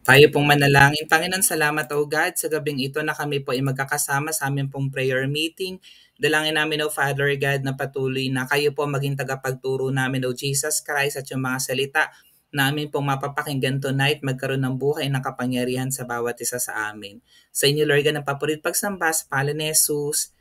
Tayo pong manalangin. Panginoon, salamat o God sa gabing ito na kami po ay magkakasama sa aming pong prayer meeting. Dalangin namin o Father God na patuloy na kayo po maging tagapagturo namin o Jesus Christ at yung mga salita namin pong mapapakinggan tonight magkaroon ng buhay ng kapangyarihan sa bawat isa sa amin. Sa inyo Lord God, ang papurit pagsamba sa pangalan ni Jesus.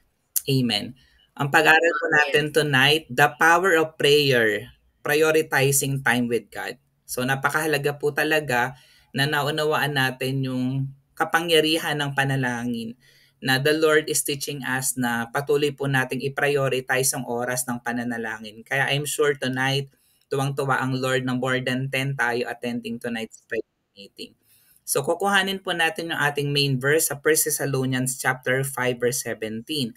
Amen. Ang pag-aaral po natin tonight, the power of prayer, prioritizing time with God. So napakahalaga po talaga na naunawaan natin yung kapangyarihan ng panalangin na the Lord is teaching us na patuloy po nating i-prioritize ang oras ng pananalangin. Kaya I'm sure tonight, tuwang-tuwa ang Lord ng more than 10 tayo attending tonight's prayer meeting. So kukuhanin po natin yung ating main verse sa 1 Thessalonians chapter 5 verse 17.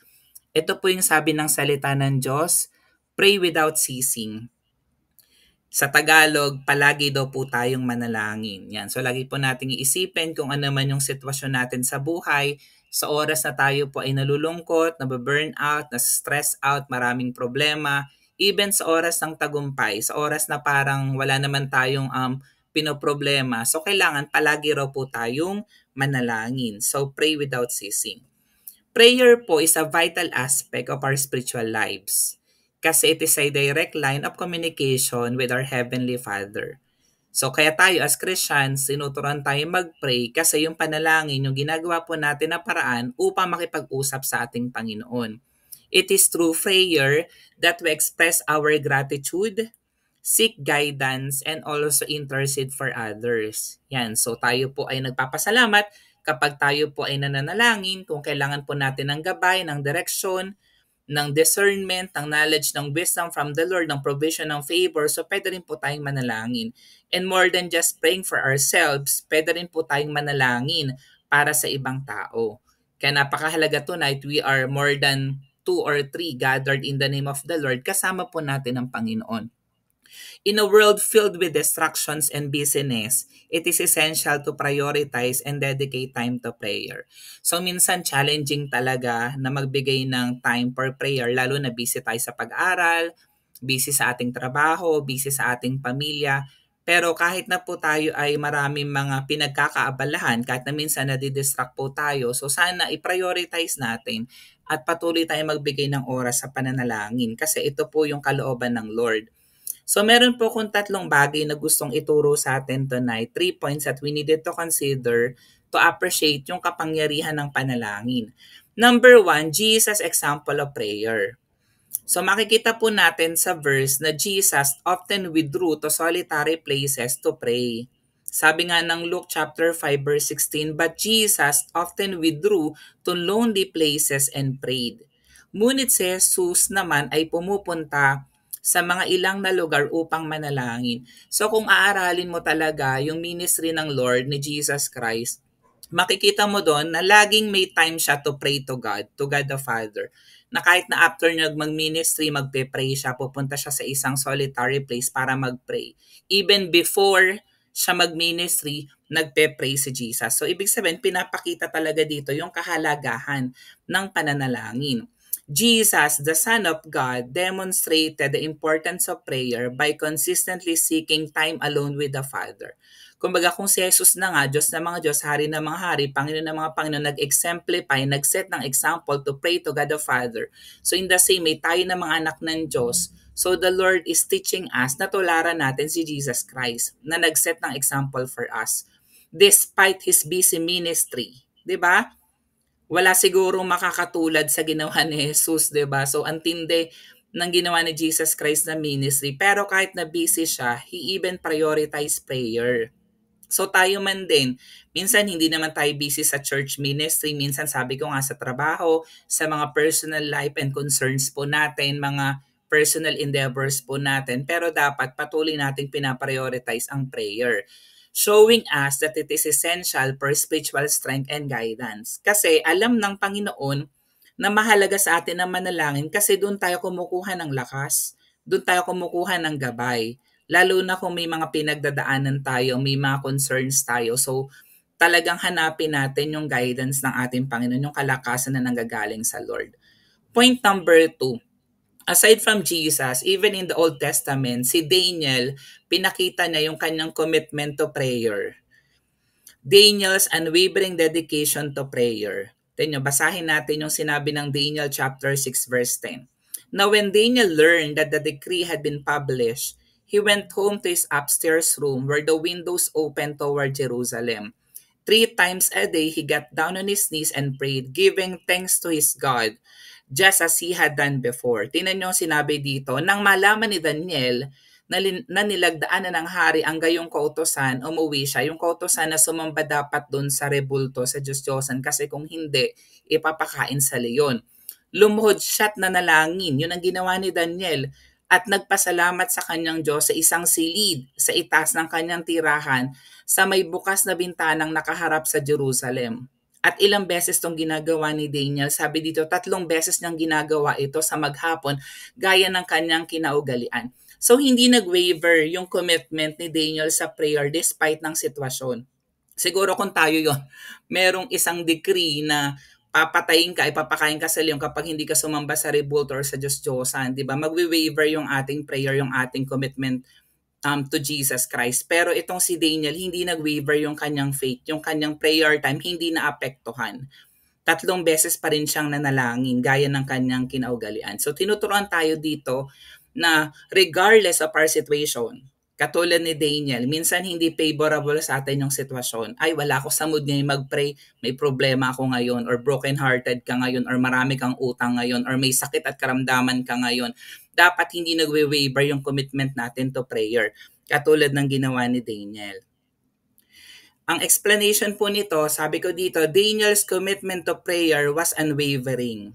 Ito po yung sabi ng salita ng Diyos, pray without ceasing. Sa Tagalog, palagi daw po tayong manalangin. Yan. So lagi po nating iisipin kung ano man yung sitwasyon natin sa buhay, sa oras na tayo po ay nalulungkot, nababurn out, na-stress out, maraming problema, even sa oras ng tagumpay, sa oras na parang wala naman tayong pinoproblema. So kailangan palagi raw po tayong manalangin. So pray without ceasing. Prayer po is a vital aspect of our spiritual lives kasi it is a direct line of communication with our Heavenly Father. So kaya tayo as Christians, sinuturuan tayo mag-pray kasi yung panalangin, yung ginagawa po natin na paraan upang makipag-usap sa ating Panginoon. It is through prayer that we express our gratitude, seek guidance, and also intercede for others. Yan, so tayo po ay nagpapasalamat kapag tayo po ay nananalangin, kung kailangan po natin ng gabay, ng direksyon, ng discernment, ng knowledge, ng wisdom from the Lord, ng provision, ng favor, so pwede rin po tayong manalangin. And more than just praying for ourselves, pwede rin po tayong manalangin para sa ibang tao. Kaya napakahalaga tonight, we are more than 2 or 3 gathered in the name of the Lord, kasama po natin ang Panginoon. In a world filled with distractions and busyness, it is essential to prioritize and dedicate time to prayer. So minsan challenging talaga na magbigay ng time for prayer, lalo na busy tayo sa pag-aral, busy sa ating trabaho, busy sa ating pamilya. Pero kahit na po tayo ay maraming mga pinagkakaabalahan, kahit na minsan nadidistract po tayo, so sana i-prioritize natin at patuloy tayong magbigay ng oras sa pananalangin kasi ito po yung kalooban ng Lord. So meron po akong 3 bagay na gustong ituro sa atin tonight. 3 points that we needed to consider to appreciate yung kapangyarihan ng panalangin. Number 1, Jesus' example of prayer. So makikita po natin sa verse na Jesus often withdrew to solitary places to pray. Sabi nga ng Luke chapter 5 verse 16, but Jesus often withdrew to lonely places and prayed. Ngunit si Jesus naman ay pumupunta sa mga ilang na lugar upang manalangin. So kung aaralin mo talaga yung ministry ng Lord ni Jesus Christ, makikita mo doon na laging may time siya to pray to God the Father. Na kahit na after niya mag-ministry, magpe-pray siya, pupunta siya sa isang solitary place para mag-pray. Even before siya mag-ministry, nagpe-pray si Jesus. So ibig sabihin, pinapakita talaga dito yung kahalagahan ng pananalangin. Jesus, the Son of God, demonstrated the importance of prayer by consistently seeking time alone with the Father. Kumbaga kung si Jesus na nga, Diyos na mga Diyos, Hari na mga Hari, Panginoon na mga Panginoon, nag-exemplify, nag-set ng example to pray to God the Father. So in the same way, tayo na mga anak ng Diyos, so the Lord is teaching us na tularan natin si Jesus Christ na nag-set ng example for us despite His busy ministry. 'Di ba? Wala sigurong makakatulad sa ginawa ni Jesus, 'di ba? So antindi ng ginawa ni Jesus Christ na ministry. Pero kahit na busy siya, He even prioritized prayer. So tayo man din, minsan hindi naman tayo busy sa church ministry, minsan sabi ko nga sa trabaho, sa mga personal life and concerns po natin, mga personal endeavors po natin, pero dapat patuloy nating pinaprioritize ang prayer, showing us that it is essential for spiritual strength and guidance. Kasi alam ng Panginoon na mahalaga sa atin ang manalangin kasi doon tayo kumukuha ng lakas, doon tayo kumukuha ng gabay. Lalo na kung may mga pinagdadaanan tayo, may mga concerns tayo. So talagang hanapin natin yung guidance ng ating Panginoon, yung kalakasan na nanggagaling sa Lord. Point number 2. Aside from Jesus, even in the Old Testament, si Daniel, pinakita niya yung kanyang commitment to prayer. Daniel's unwavering dedication to prayer. Tingnan, basahin natin yung sinabi ng Daniel chapter 6 verse 10. Now when Daniel learned that the decree had been published, he went home to his upstairs room where the windows opened toward Jerusalem. 3 times a day he got down on his knees and prayed, giving thanks to his God, just as he had done before. Tingnan niyo ang sinabi dito, nang malaman ni Daniel na nilagdaan na ng hari ang gayong kautosan, umuwi siya. Yung kautosan na sumamba dapat doon sa rebulto, sa Diyos-Diyosan, kasi kung hindi, ipapakain sa leon. Lumuhod siya't nanalangin. Yun ang ginawa ni Daniel. At nagpasalamat sa kanyang Diyos sa isang silid sa itaas ng kanyang tirahan sa may bukas na bintanang nakaharap sa Jerusalem. At ilang beses tong ginagawa ni Daniel. Sabi dito, 3 beses niyang ginagawa ito sa maghapon gaya ng kanyang kinaugalian. So hindi nag-waver yung commitment ni Daniel sa prayer despite ng sitwasyon. Siguro kung tayo yon, merong isang decree na papatayin ka, ipapakain ka sa leon kapag hindi ka sumamba sa revolt or sa Diyos-Diyosan, di ba? Magwi-waver yung ating prayer, yung ating commitment to Jesus Christ. Pero itong si Daniel, hindi nag-waver yung kanyang faith, yung kanyang prayer time, hindi naapektuhan. 3 beses pa rin siyang nanalangin gaya ng kanyang kinaugalian. So tinuturuan tayo dito na regardless of our situation, katulad ni Daniel, minsan hindi favorable sa atin yung sitwasyon. Ay, wala ako sa mood ngayon mag-pray, may problema ako ngayon, or broken-hearted ka ngayon, or marami kang utang ngayon, or may sakit at karamdaman ka ngayon. Dapat hindi nagwe-waver yung commitment natin to prayer, katulad ng ginawa ni Daniel. Ang explanation po nito, sabi ko dito, Daniel's commitment to prayer was unwavering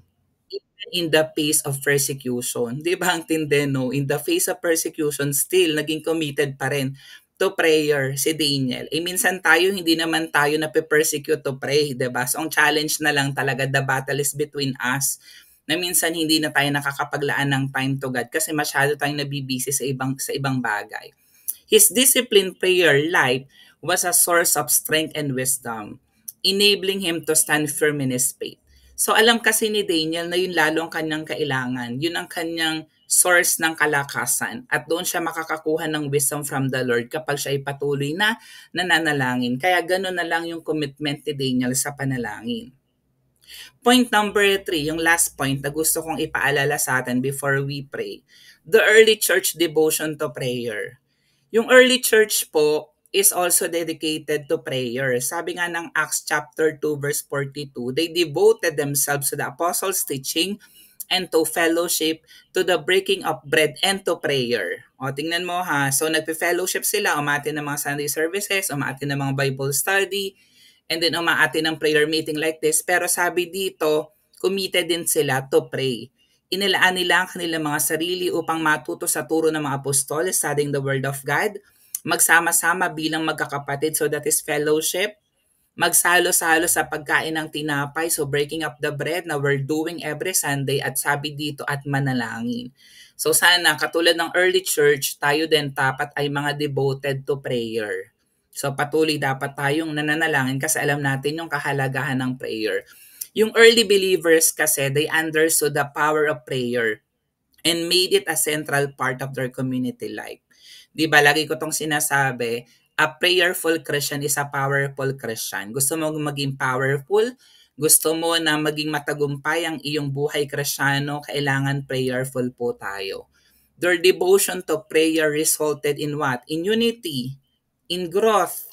in the face of persecution. Di ba ang tindi, no? In the face of persecution, still, naging committed pa rin to prayer si Daniel. Minsan tayo, hindi naman tayo na-persecute to pray, di ba? So, ang challenge na lang talaga, the battle is between us, na minsan hindi na tayo nakakapaglaan ng time to God kasi masyado tayong nabibisi sa ibang bagay. His disciplined prayer life was a source of strength and wisdom, enabling him to stand firm in his faith. So alam kasi ni Daniel na yun lalo ang kanyang kailangan. Yun ang kanyang source ng kalakasan. At doon siya makakakuha ng wisdom from the Lord kapag siya ay patuloy na nananalangin. Kaya gano'n na lang yung commitment ni Daniel sa panalangin. Point number 3, yung last point na gusto kong ipaalala sa atin before we pray. The early church devotion to prayer. Yung early church po is also dedicated to prayer. Sabi nga ng Acts chapter 2 verse 42, they devoted themselves to the apostles' teaching and to fellowship, to the breaking of bread, and to prayer. O, tingnan mo ha. So, nagpe-fellowship sila, umati ng mga Sunday services, umati ng mga Bible study, and then umati ng prayer meeting like this. Pero sabi dito, committed din sila to pray. Inilaan nila ang kanilang mga sarili upang matuto sa turo ng mga apostol, studying the Word of God, magsama-sama bilang magkakapatid, so that is fellowship, magsalo-salo sa pagkain ng tinapay, so breaking up the bread na we're doing every Sunday, at sabi dito at manalangin. So sana katulad ng early church, tayo din dapat ay mga devoted to prayer. So patuloy dapat tayong nananalangin kasi alam natin yung kahalagahan ng prayer. Yung early believers kasi, they understood the power of prayer and made it a central part of their community life. Di ba, lagi ko tong sinasabi, a prayerful Christian is a powerful Christian. Gusto mo maging powerful? Gusto mo na maging matagumpay ang iyong buhay Kristiyano? Kailangan prayerful po tayo. Their devotion to prayer resulted in what? In unity, in growth,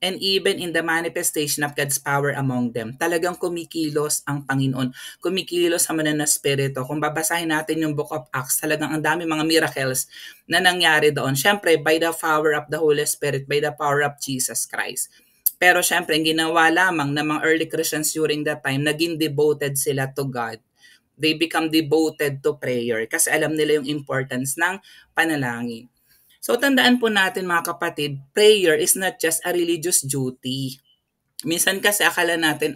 and even in the manifestation of God's power among them. Talagang kumikilos ang Panginoon. Kumikilos ang Banal na Espiritu. Kung babasahin natin yung Book of Acts, talagang ang dami mga miracles na nangyari doon. Siyempre, by the power of the Holy Spirit, by the power of Jesus Christ. Pero siyempre, ginawa lamang ng mga early Christians during that time, naging devoted sila to God. They become devoted to prayer kasi alam nila yung importance ng panalangin. So tandaan po natin mga kapatid, prayer is not just a religious duty. Minsan kasi akala natin,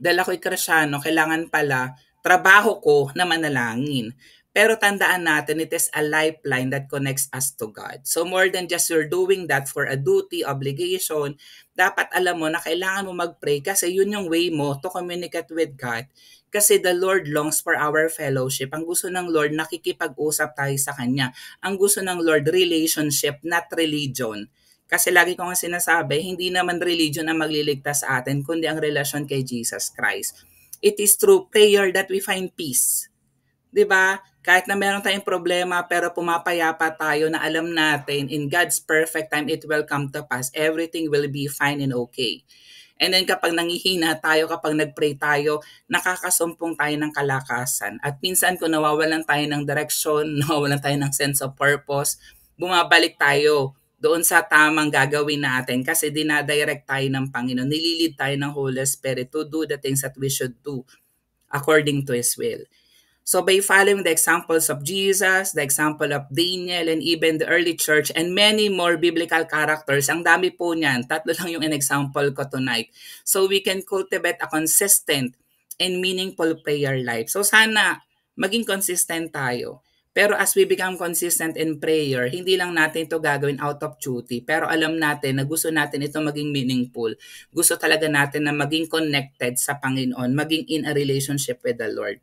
dahil ako'y Kristiyano, kailangan pala trabaho ko na manalangin. Pero tandaan natin, it is a lifeline that connects us to God. So more than just you're doing that for a duty, obligation, dapat alam mo na kailangan mo mag-pray kasi yun yung way mo to communicate with God. Kasi the Lord longs for our fellowship. Ang gusto ng Lord, nakikipag-usap tayo sa Kanya. Ang gusto ng Lord, relationship, not religion. Kasi lagi ko nga sinasabi, hindi naman religion ang magliligtas sa atin, kundi ang relasyon kay Jesus Christ. It is through prayer that we find peace. 'Di ba? Kahit na meron tayong problema pero pumapayapa tayo na alam natin in God's perfect time it will come to pass. Everything will be fine and okay. And then kapag nangihina tayo, kapag nagpray tayo, nakakasumpong tayo ng kalakasan. At minsan kung nawawalan tayo ng direksyon, nawawalan tayo ng sense of purpose, bumabalik tayo doon sa tamang gagawin natin kasi dinadirect tayo ng Panginoon. Nililid tayo ng Holy Spirit to do the things that we should do according to His will. So by following the examples of Jesus, the example of Daniel, and even the early church, and many more biblical characters, ang dami po niyan, tatlo lang yung example ko tonight. So we can cultivate a consistent and meaningful prayer life. So sana maging consistent tayo. Pero as we become consistent in prayer, hindi lang natin ito gagawin out of duty. Pero alam natin na gusto natin ito maging meaningful. Gusto talaga natin na maging connected sa Panginoon, maging in a relationship with the Lord.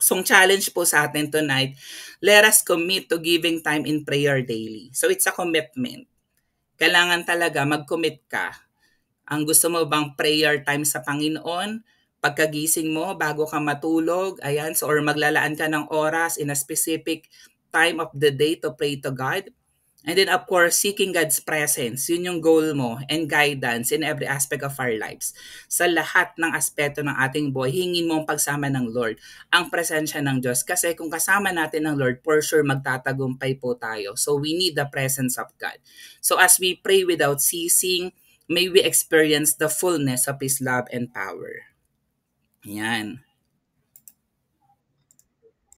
So, ang challenge po sa atin tonight, let us commit to giving time in prayer daily. So, it's a commitment. Kailangan talaga mag-commit ka. Ang gusto mo bang prayer time sa Panginoon? Pagkagising mo, bago ka matulog, ayan, so, or maglalaan ka ng oras in a specific time of the day to pray to God. And then of course, seeking God's presence, yun yung goal mo and guidance in every aspect of our lives. Sa lahat ng aspeto ng ating buhay, hingin mo ang pagsama ng Lord, ang presensya ng Diyos. Kasi kung kasama natin ng Lord, for sure magtatagumpay po tayo. So we need the presence of God. So as we pray without ceasing, may we experience the fullness of His love and power. Yan.